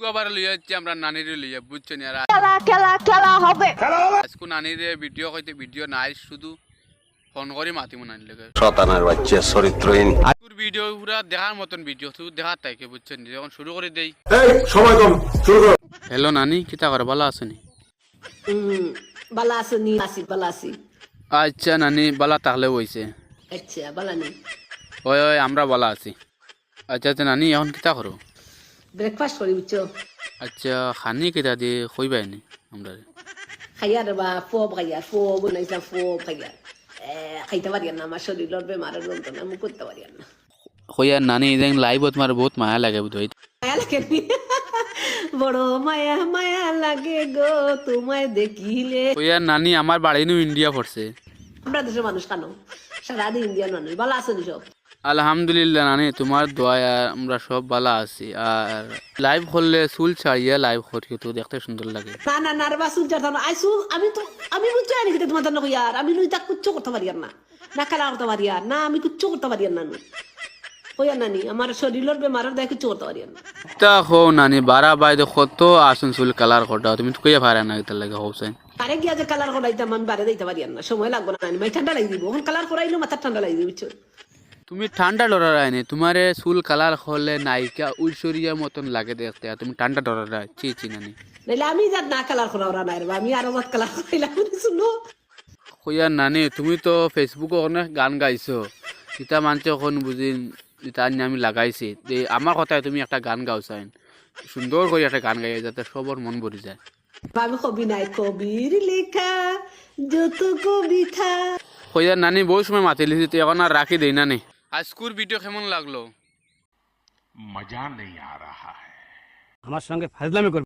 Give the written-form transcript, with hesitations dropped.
আজকে আবার লইয়া যাচ্ছি আমরা নানির লইয়া বুঝছেন আর খেলা হবে আজকে নানির ভিডিও কইতে ভিডিও নাই শুধু ফোন করে মাতিমু নানি লাগে শতানার বাচ্চা চরিত্রহীন আজকের ভিডিও পুরা দেখার মতন ভিডিও শুধু দেখার তাইকে বুঝছেন যখন শুরু করে দেই সময় কম শুরু করো। হ্যালো নানি কিতা করে ভালো আছেন বালা আসনি আসি বালা আসি আচ্ছা নানি বালা তাহলে হইছে আচ্ছা বালা নেই ওই ওই আমরা ভালো আছি আচ্ছা আচ্ছা নানি এখন কিতা করো ব্রেকফাস্ট করি বুঝছো আচ্ছা খানি কিতা দিয়ে কইবাই নি আমরা খাইয়া রে বা ফো খাইয়া ফো বনাইছিলাম ফো খাইয়া খাইতে পারি না আমার শরীরের বেমারের যন্ত্রণা আমি করতে পারি না কইয়া নানি ইদান লাইভ তোমার বহুত মায়া লাগে বুঝই মায়া লাগে নি? বড় মায়া মায়া লাগে গো তোমায় দেখিলে কইয়া নানি আমার বাড়ি নু ইন্ডিয়া পড়ছে আমরা দেশের মানুষ কেন সারাদিন ইন্ডিয়ান মানুষ ভালো আসনি সব আলহামদুলিল্লাহ নানি তোমার দোয়ায় আমরা সব ভালো আছি আর লাইভ করলে চুল ছাড়িয়ে লাইভ করি তো দেখতে সুন্দর লাগে না না না রে বা সুল চার আইসু আমি বুঝছো আনি কিন্তু তোমার জন্য ইয়ার আমি নুই তাক কুচ্ছ করতে পারি আর না না খেলা করতে পারি আর না আমি কুচ্ছ করতে পারি আর না নু ওই নানি আমার শরীরের বেমারের দেয় কুচ্ছ করতে পারি আর না তা হো নানি বারা বাইদে কত আসুন চুল কালার করটা তুমি তো কইয়া পারে না এটা লাগে হোসেন আরে গিয়া যে কালার করাইতাম আমি বারে দিতে পারি আর না সময় লাগবে না নানি মাই ঠান্ডা লাগি দিব এখন কালার করাইলো মাথা ঠান্ডা লাগি দিব বুঝছো তুমি ঠান্ডা ডরার আইনি তোমারে চুল কালার হলে নায়িকা ঐশ্বরিয়ার মতন লাগে দেখতে আর তুমি ঠান্ডা ডরার চি চি নানি নাইলে আমি যাত না কালার করা ওরা নাই রে বা, আমি আরো যাত কালার করাইলাম শুনো কইয়া নানি তুমি তো ফেসবুকে অনেক গান গাইছো এটা মানছে এখন বুঝি এটা নিয়ে আমি লাগাইছি আমার কথায় তুমি একটা গান গাওছাইন সুন্দর করে একটা গান গাই যাতে সবার মন ভরে যায় বা আমি কবি নাই কবির লেখা যত কবিতা কইয়া নানি বহু সময় মাতিলিছি তো এখন আর রাখি দেই না নে আজকুর ভিডিও কেমন লাগলো मजा नहीं आ रहा है। আমার সঙ্গে ফাজলামি করবে